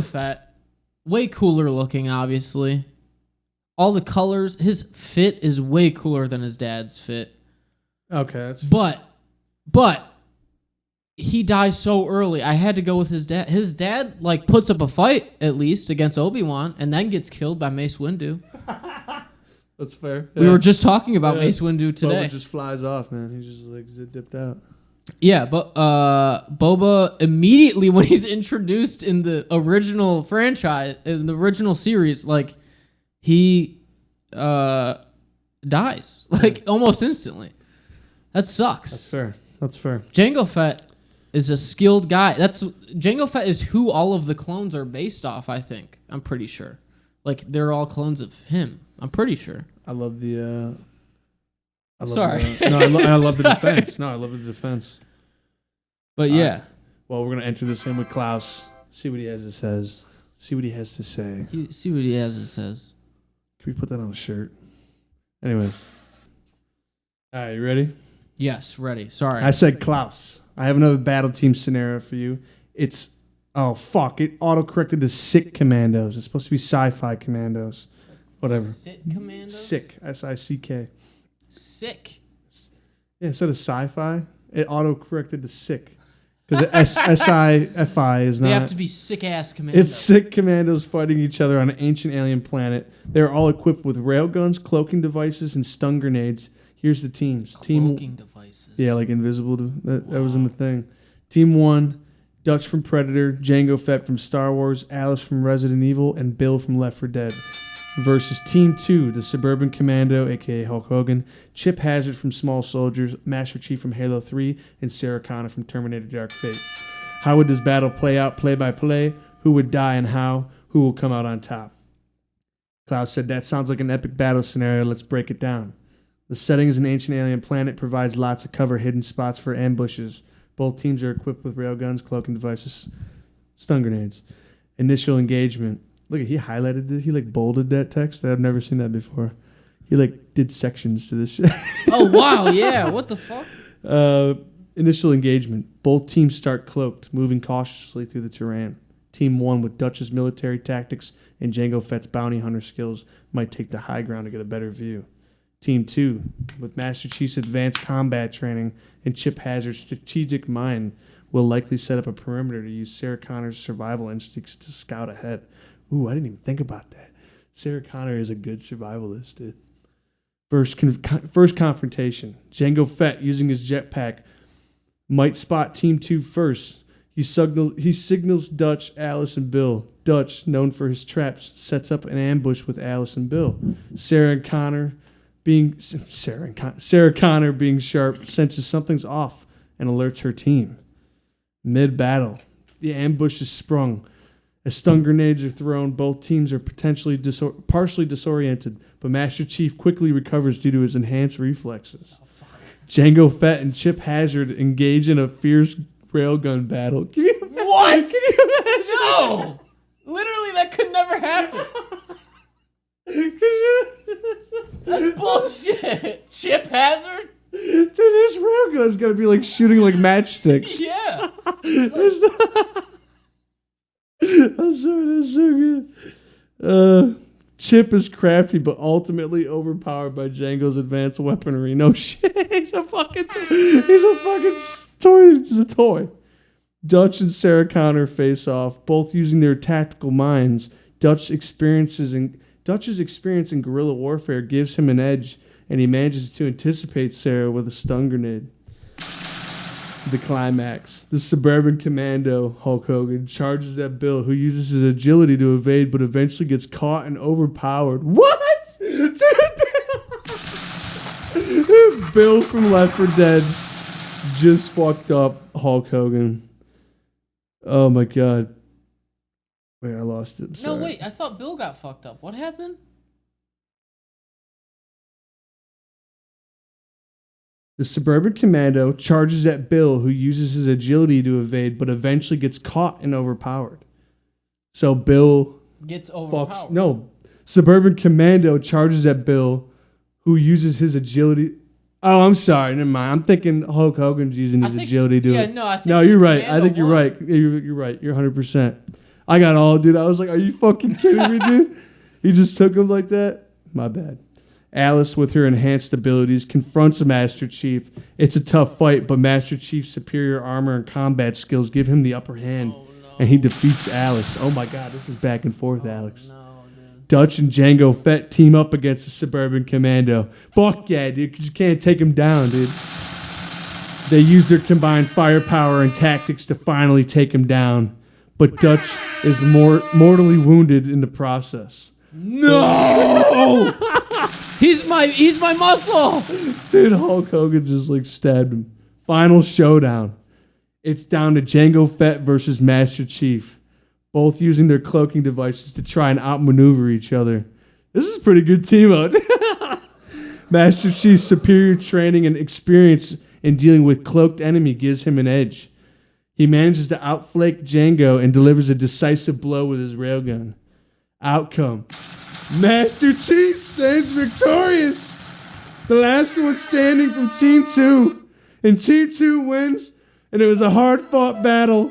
Fett, way cooler looking, obviously. All the colors, his fit is way cooler than his dad's fit. Okay. But he dies so early. I had to go with his dad. His dad like puts up a fight at least against Obi-Wan and then gets killed by Mace Windu. That's fair. We were just talking about Mace Windu today. Boba just flies off, man. He's just like dipped out. Yeah, but Boba immediately when he's introduced in the original franchise, in the original series, like he dies like almost instantly. That sucks. That's fair. Jango Fett is a skilled guy. Jango Fett is who all of the clones are based off. I think. I'm pretty sure. Like they're all clones of him. I'm pretty sure. I love the. I love the defense. No, I love the defense. But yeah. Well, we're gonna enter this in with Klaus. See what he has to say. See what he has to say. See what he has to say. Can we put that on a shirt? Anyways. All right, you ready? Yes, ready. Sorry. I said Klaus. I have another battle team scenario for you. It's it auto-corrected to Sick Commandos. It's supposed to be Sci-Fi Commandos. Whatever. Sick Commandos? Sick. S-I-C-K. Sick. Yeah, instead of Sci-Fi, it auto-corrected to Sick. Because S-I-F-I is not... They have to be sick-ass commandos. It's Sick Commandos fighting each other on an ancient alien planet. They're all equipped with railguns, cloaking devices, and stun grenades. Here's the teams. Cloaking devices. Yeah, like invisible. That was in the thing. Team 1... Dutch from Predator, Jango Fett from Star Wars, Alice from Resident Evil, and Bill from Left 4 Dead. versus Team 2, the Suburban Commando, a.k.a. Hulk Hogan, Chip Hazard from Small Soldiers, Master Chief from Halo 3, and Sarah Connor from Terminator Dark Fate. How would this battle play out play by play? Who would die and how? Who will come out on top? Klaus said, that sounds like an epic battle scenario. Let's break it down. The setting is an ancient alien planet, provides lots of cover, hidden spots for ambushes. Both teams are equipped with railguns, cloaking devices, stun grenades. Initial engagement. Look, he highlighted it. He bolded that text. I've never seen that before. He did sections to this shit. Oh, wow, yeah. What the fuck? Initial engagement. Both teams start cloaked, moving cautiously through the terrain. Team 1 with Dutch's military tactics and Jango Fett's bounty hunter skills might take the high ground to get a better view. Team 2 with Master Chief's advanced combat training and Chip Hazard's strategic mind will likely set up a perimeter to use Sarah Connor's survival instincts to scout ahead. Ooh, I didn't even think about that. Sarah Connor is a good survivalist, dude. First confrontation. Jango Fett, using his jetpack, might spot Team 2 first. He signals Dutch, Alice, and Bill. Dutch, known for his traps, sets up an ambush with Alice and Bill. Sarah Connor, being sharp, senses something's off and alerts her team. Mid-battle, the ambush is sprung. As stun grenades are thrown, both teams are potentially partially disoriented, but Master Chief quickly recovers due to his enhanced reflexes. Oh, fuck. Jango Fett and Chip Hazard engage in a fierce railgun battle. What? Can you imagine? No! Literally, that could never happen. That's bullshit. Chip Hazard? Dude, this railgun's gotta be shooting matchsticks. Yeah. I'm sorry, that's so good. Chip is crafty, but ultimately overpowered by Django's advanced weaponry. No shit, he's a fucking toy. He's a toy. Dutch and Sarah Connor face off, both using their tactical minds. Dutch's experience in guerrilla warfare gives him an edge, and he manages to anticipate Sarah with a stun grenade. The climax. The Suburban Commando, Hulk Hogan, charges at Bill, who uses his agility to evade, but eventually gets caught and overpowered. What? Dude, Bill from Left 4 Dead just fucked up Hulk Hogan. Oh my god. Wait, I lost it. No, wait, I thought Bill got fucked up. What happened? The Suburban Commando charges at Bill, who uses his agility to evade, but eventually gets caught and overpowered. So Bill gets overpowered. No, Suburban Commando charges at Bill, who uses his agility. Oh, I'm sorry. Never mind. I'm thinking Hulk Hogan's using his agility to. Yeah, no, I think. No, you're right. I think you're right. You're right. You're 100%. I got all, dude. I was like, are you fucking kidding me, dude? He just took him like that? My bad. Alice, with her enhanced abilities, confronts Master Chief. It's a tough fight, but Master Chief's superior armor and combat skills give him the upper hand, and he defeats Alice. Oh my god, this is back and forth, Alex. No, dude. Dutch and Jango Fett team up against the Suburban Commando. Fuck yeah, dude, because you can't take him down, dude. They use their combined firepower and tactics to finally take him down, but Dutch is mortally wounded in the process. No! He's my muscle! Dude, Hulk Hogan just stabbed him. Final showdown. It's down to Jango Fett versus Master Chief, both using their cloaking devices to try and outmaneuver each other. This is a pretty good team out. Master Chief's superior training and experience in dealing with cloaked enemy gives him an edge. He manages to outflank Jango and delivers a decisive blow with his railgun. Outcome. Master Chief stands victorious. The last one standing from Team 2. And Team 2 wins. And it was a hard-fought battle.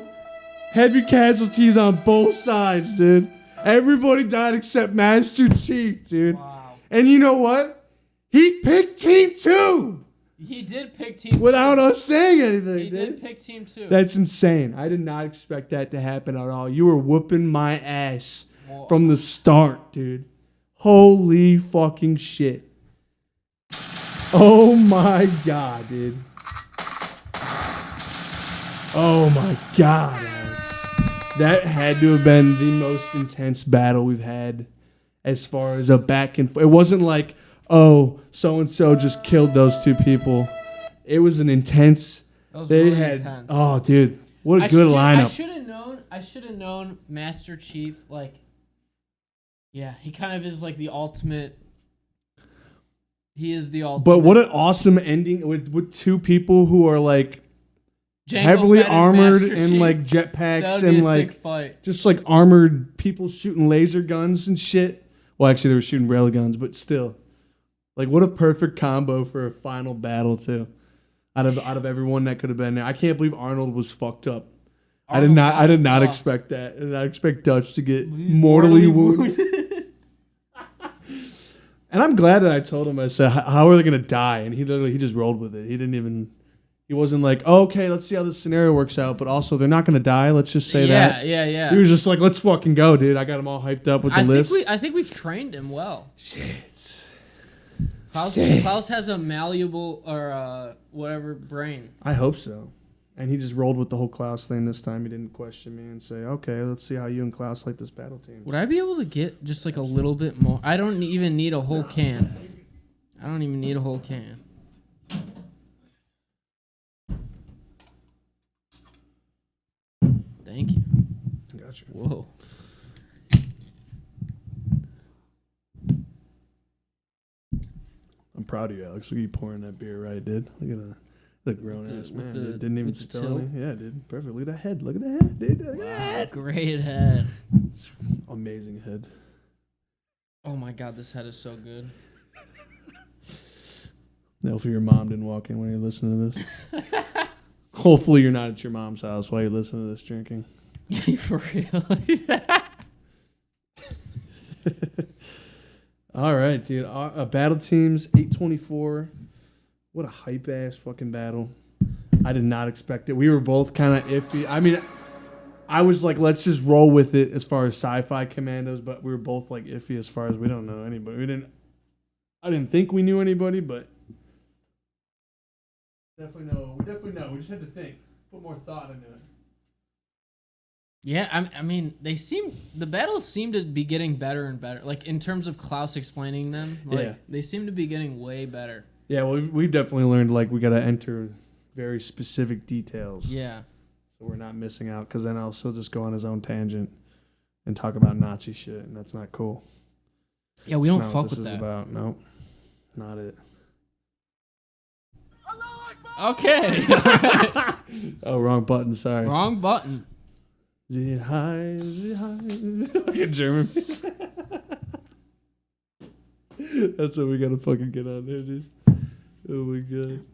Heavy casualties on both sides, dude. Everybody died except Master Chief, dude. Wow. And you know what? He picked Team 2. He did pick Team 2. Without us saying anything, He did pick Team 2. That's insane. I did not expect that to happen at all. You were whooping my ass from the start, dude. Holy fucking shit. Oh my god, dude. Oh my god, Alex. That had to have been the most intense battle we've had as far as a back and forth. It wasn't like, oh, so and so just killed those two people. It was an intense. That was really intense. Oh, dude, what a good lineup! I should have known Master Chief. Like, yeah, he kind of is like the ultimate. He is the ultimate. But what an awesome ending with two people who are like Jango heavily Fett armored Master and Chief. like jetpacks That would be and a like sick fight. just like armored people shooting laser guns and shit. Well, actually, they were shooting rail guns, but still, like what a perfect combo for a final battle too. Out of everyone that could have been there, I can't believe Arnold was fucked up. I did not expect that. I did not expect Dutch to get mortally wounded. And I'm glad that I told him. I said, "How are they gonna die?" And he just rolled with it. He wasn't like, oh, "Okay, let's see how this scenario works out." But also, they're not gonna die. Let's just say that. Yeah. He was just like, "Let's fucking go, dude." I got him all hyped up with the list. I think we've trained him well. Shit. Klaus has a malleable or whatever brain. I hope so. And he just rolled with the whole Klaus thing this time. He didn't question me and say, "Okay, let's see how you and Klaus like this battle team." Would I be able to get just like a little bit more? I don't even need a whole can. I don't even need a whole can. Thank you. Gotcha. Whoa. I'm proud of you, Alex. Look at you pouring that beer right, dude. Look at that. The grown ass man, dude. Didn't even spill any. Yeah, dude. Perfect. Look at that head. Look at the head, dude. Look at that head. Great head. It's amazing head. Oh my god, this head is so good. Hopefully your mom didn't walk in when you listening to this. Hopefully you're not at your mom's house while you listen to this drinking. For real. All right, dude. Battle teams 824. What a hype ass fucking battle. I did not expect it. We were both kind of iffy. I mean, I was like, let's just roll with it as far as sci-fi commandos, but we were both like iffy as far as we don't know anybody. I didn't think we knew anybody, but definitely know. We just had to think. Put more thought into it. Yeah, I mean, the battles seem to be getting better and better. Like in terms of Klaus explaining them, they seem to be getting way better. Yeah, well, we've definitely learned like we got to enter very specific details. Yeah. So we're not missing out, because then I'll still just go on his own tangent and talk about Nazi shit, and that's not cool. Yeah, we don't fuck with that. About. Nope, not it. Okay. Oh, wrong button. Sorry. Wrong button. Like a German. That's what we gotta fucking get on there, dude. Oh my god!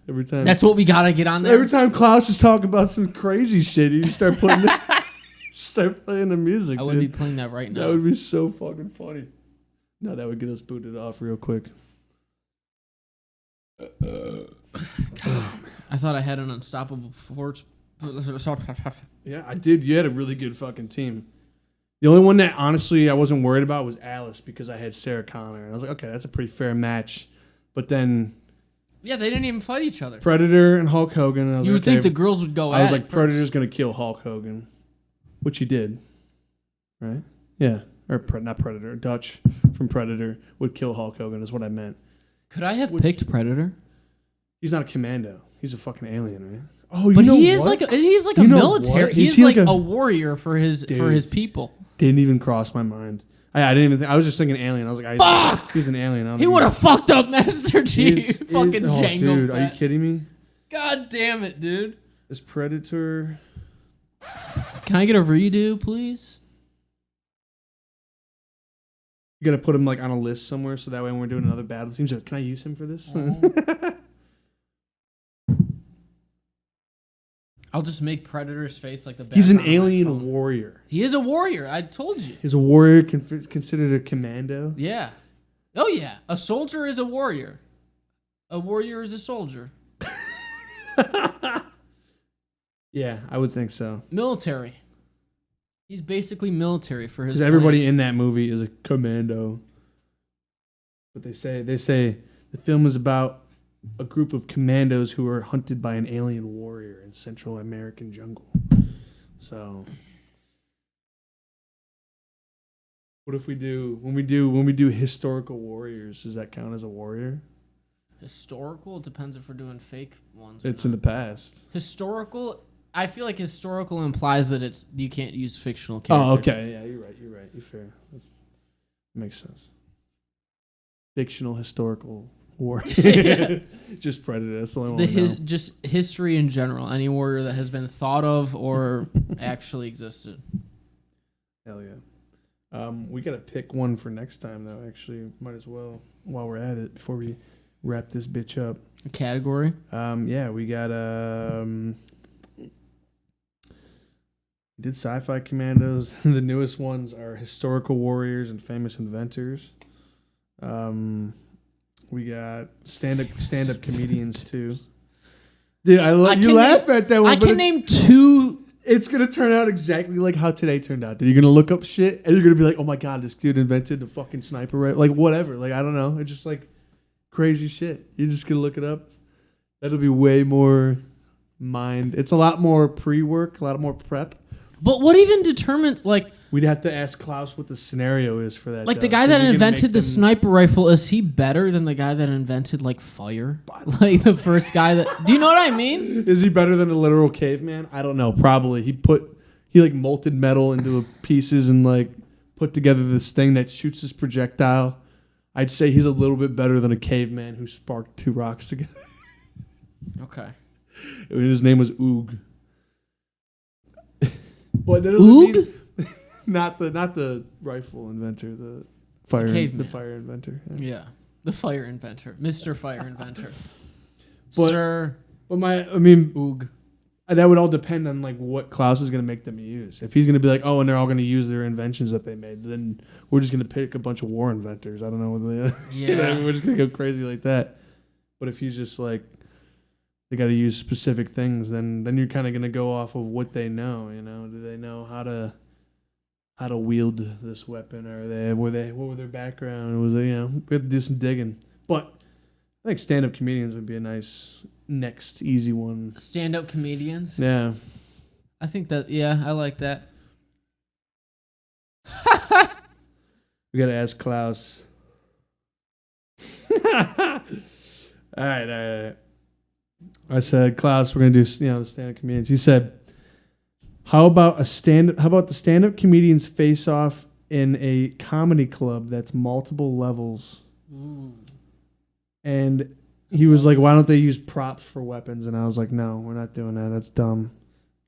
Every time. That's what we gotta get on there. Every time Klaus is talking about some crazy shit, you start playing the music. I would be playing that right now. That would be so fucking funny. No, that would get us booted off real quick. I thought I had an unstoppable force. Yeah, I did. You had a really good fucking team. The only one that honestly I wasn't worried about was Alice, because I had Sarah Connor, and I was like, okay, that's a pretty fair match. But then, yeah, they didn't even fight each other. Predator and Hulk Hogan. And I was you like, would think the girls would go. I was like, Predator's gonna kill Hulk Hogan, which he did, right? Yeah, or not Predator. Dutch from Predator would kill Hulk Hogan. Is what I meant. Could I have picked Predator? He's not a commando. He's a fucking alien, right? Oh, but he is like a military. He's like a warrior for his people. Didn't even cross my mind. I didn't even think. I was just thinking alien. I was like, fuck! He's an alien. He would have fucked up Master Chief. Fucking Jango. Dude, are you kidding me? God damn it, dude. This Predator. Can I get a redo, please? You gotta put him like on a list somewhere, so that way when we're doing another battle team, so can I use him for this? I'll just make Predator's face like the bad. He's an alien warrior. He is a warrior. I told you. He's a warrior considered a commando? Yeah. Oh, yeah. A soldier is a warrior. A warrior is a soldier. Yeah, I would think so. Military. He's basically military for his. Because everybody in that movie is a commando. But they say the film is about a group of commandos who are hunted by an alien warrior in Central American jungle. So What if we do when we do historical warriors? Does that count as a warrior? Historical? It depends if we're doing fake ones. It's in the past. Historical. I feel like historical implies that you can't use fictional characters. Oh, okay. Yeah, you're right. You're fair. That makes sense. Fictional historical warrior. Just Predator. That's the only one. Just history in general. Any warrior that has been thought of or actually existed. Hell yeah. We gotta pick one for next time though. Actually, might as well while we're at it before we wrap this bitch up. A category? Yeah, we got we did sci-fi commandos. The newest ones are historical warriors and famous inventors. We got stand-up comedians too. Dude, you laugh at that one. I can name two. It's gonna turn out exactly like how today turned out. Dude, you're gonna look up shit and you're gonna be like, "Oh my god, this dude invented the fucking sniper rifle." Like whatever. Like I don't know. It's just like crazy shit. You're just gonna look it up. That'll be way more mind. It's a lot more pre-work, a lot more prep. But what even determines, like... We'd have to ask Klaus what the scenario is for that. Like, the guy that invented the sniper rifle, is he better than the guy that invented, like, fire? Like, the first guy that... Do you know what I mean? Is he better than a literal caveman? I don't know. Probably. He molted metal into pieces and, like, put together this thing that shoots his projectile. I'd say he's a little bit better than a caveman who sparked two rocks together. Okay. His name was Oog. But Oog? Not the rifle inventor, the fire inventor. Yeah. The fire inventor. Mr. Fire Inventor. Sir. But Oog. That would all depend on like what Klaus is going to make them use. If he's going to be like, oh, and they're all going to use their inventions that they made, then we're just going to pick a bunch of war inventors. I don't know whether we're just going to go crazy like that. But if he's just like, they got to use specific things, then you're kind of going to go off of what they know. You know, do they know how to wield this weapon? Or what were their background? Was they, we have to do some digging. But I think stand-up comedians would be a nice next easy one. Stand-up comedians? Yeah. I think that, I like that. We got to ask Klaus. All right. I said, Klaus, we're going to do, the stand-up comedians. He said, how about the stand-up comedians face off in a comedy club that's multiple levels? Ooh. And he was like, why don't they use props for weapons? And I was like, no, we're not doing that. That's dumb.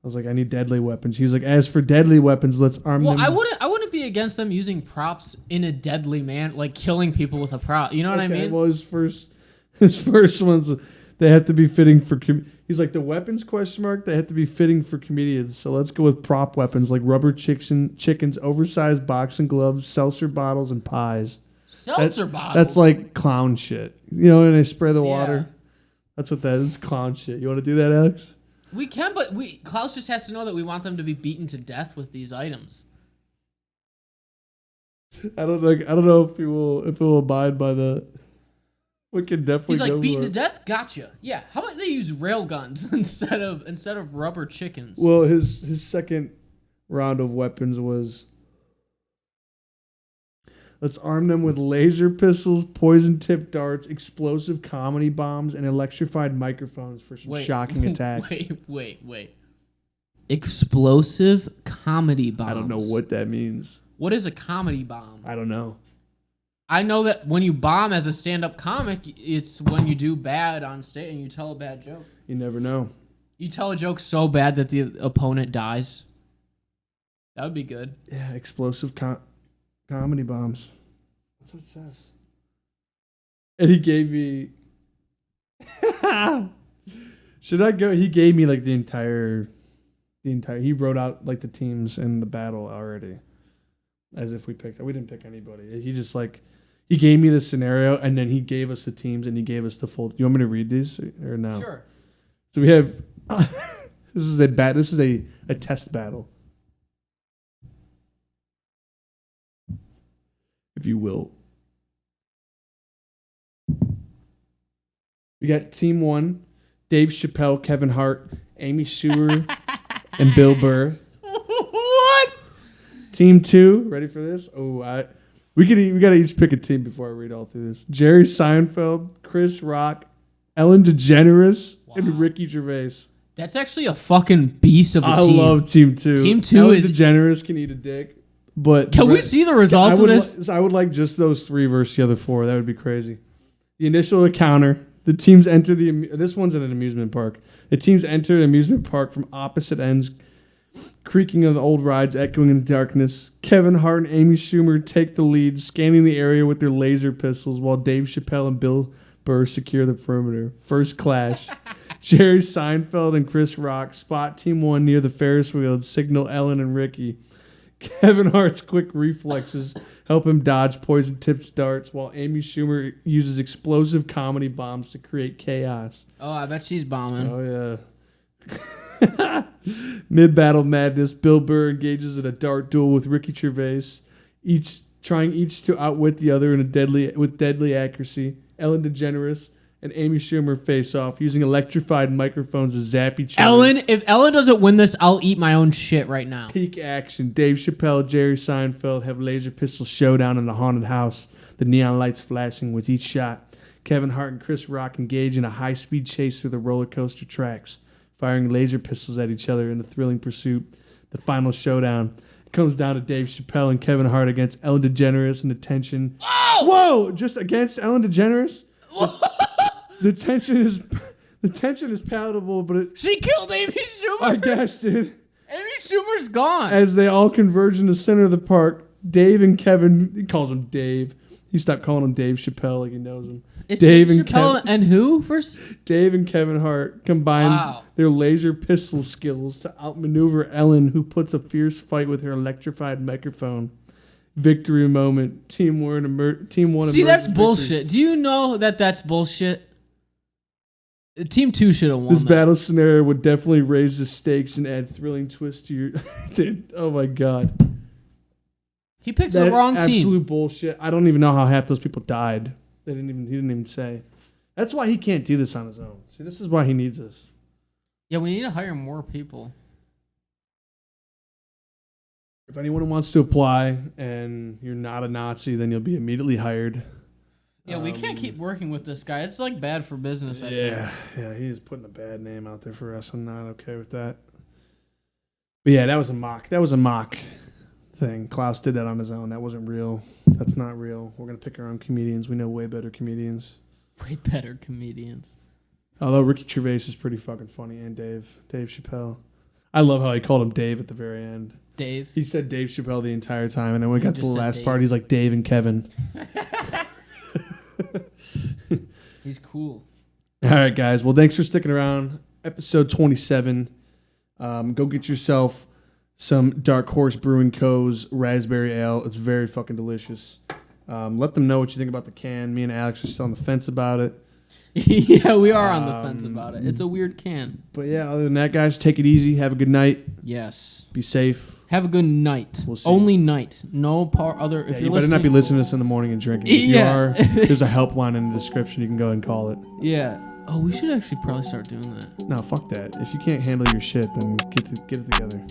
I was like, I need deadly weapons. He was like, as for deadly weapons, let's arm them. Well, I wouldn't be against them using props in a deadly manner, like killing people with a prop. You know what I mean? Well, his first ones, they have to be fitting for... He's like, the weapons, ? They have to be fitting for comedians. So let's go with prop weapons like rubber chickens, oversized boxing gloves, seltzer bottles, and pies. Seltzer bottles? That's like clown shit. And they spray the water. That's what that is. It's clown shit. You want to do that, Alex? We can, but Klaus just has to know that we want them to be beaten to death with these items. I don't know if he will abide by the... We can definitely. He's like, beaten to death? Gotcha. Yeah. How about they use rail guns instead of rubber chickens? Well, his second round of weapons was, let's arm them with laser pistols, poison-tipped darts, explosive comedy bombs, and electrified microphones for some shocking attacks. Wait. Explosive comedy bombs. I don't know what that means. What is a comedy bomb? I don't know. I know that when you bomb as a stand-up comic, it's when you do bad on stage and you tell a bad joke. You never know. You tell a joke so bad that the opponent dies. That would be good. Yeah, explosive comedy bombs. That's what it says. And he gave me... Should I go? He gave me like the entire... He wrote out like the teams in the battle already. As if we didn't pick anybody. He just like... He gave me the scenario, and then he gave us the teams, and he gave us the full... You want me to read these or no? Sure. So we have... This is a test battle. If you will. We got Team 1, Dave Chappelle, Kevin Hart, Amy Schumer, and Bill Burr. What? Team 2, ready for this? We got to each pick a team before I read all through this. Jerry Seinfeld, Chris Rock, Ellen DeGeneres, and Ricky Gervais. That's actually a fucking beast of a team. I love Team 2. Team 2 Ellen DeGeneres can eat a dick. But can we see the results of this? I would like just those 3 versus the other 4. That would be crazy. The initial encounter. The teams enter this one's at an amusement park. The teams enter an amusement park from opposite ends, creaking of the old rides echoing in the darkness. Kevin Hart and Amy Schumer take the lead, scanning the area with their laser pistols, while Dave Chappelle and Bill Burr secure the perimeter. First clash. Jerry Seinfeld and Chris Rock spot Team 1 near the Ferris wheel and signal Ellen and Ricky. Kevin Hart's quick reflexes help him dodge poison-tipped darts, while Amy Schumer uses explosive comedy bombs to create chaos. Oh, I bet she's bombing. Oh, yeah. Mid-battle madness, Bill Burr engages in a dart duel with Ricky Gervais, trying to outwit the other with deadly accuracy. Ellen DeGeneres and Amy Schumer face off using electrified microphones to zap each other. If Ellen doesn't win this, I'll eat my own shit right now. Peak action. Dave Chappelle, Jerry Seinfeld have laser pistol showdown in the haunted house, the neon lights flashing with each shot. Kevin Hart and Chris Rock engage in a high-speed chase through the roller coaster tracks, firing laser pistols at each other in a thrilling pursuit. The final showdown comes down to Dave Chappelle and Kevin Hart against Ellen DeGeneres, and the tension... Oh! Whoa! Just against Ellen DeGeneres? The tension is palatable, but she killed Amy Schumer. I guess, dude. Amy Schumer's gone. As they all converge in the center of the park, Dave and Kevin, he calls him Dave. He stopped calling him Dave Chappelle like he knows him. It's Dave and Chappelle and who first? Dave and Kevin Hart combine their laser pistol skills to outmaneuver Ellen, who puts a fierce fight with her electrified microphone. Victory moment. Team 1. See, that's bullshit. Do you know that that's bullshit? Team 2 should have won. This battle scenario would definitely raise the stakes and add thrilling twists to your... Dude, oh my god. He picked the wrong team. Absolute bullshit. I don't even know how half those people died. He didn't even say. That's why he can't do this on his own. See, this is why he needs us. Yeah, we need to hire more people. If anyone wants to apply and you're not a Nazi, then you'll be immediately hired. Yeah, we can't keep working with this guy. It's like bad for business. I think. Yeah, he is putting a bad name out there for us. I'm not okay with that. But yeah, that was a mock thing. Klaus did that on his own. That wasn't real. That's not real. We're gonna pick our own comedians. We know way better comedians. Way better comedians. Although Ricky Gervais is pretty fucking funny, and Dave Chappelle. I love how he called him Dave at the very end. Dave. He said Dave Chappelle the entire time, and then when we got to the last part, he's like Dave and Kevin. He's cool. All right, guys. Well, thanks for sticking around. Episode 27. Go get yourself some Dark Horse Brewing Co.'s Raspberry Ale. It's very fucking delicious. Let them know what you think about the can. Me and Alex are still on the fence about it. Yeah, we are on the fence about it. It's a weird can. But yeah, other than that, guys, take it easy. Have a good night. Yes. Be safe. Have a good night. We'll see. Only night. No other. If you better not be listening to this in the morning and drinking. If you are, there's a helpline in the description. You can go ahead and call it. Yeah. Oh, we should actually probably start doing that. No, fuck that. If you can't handle your shit, then get it together.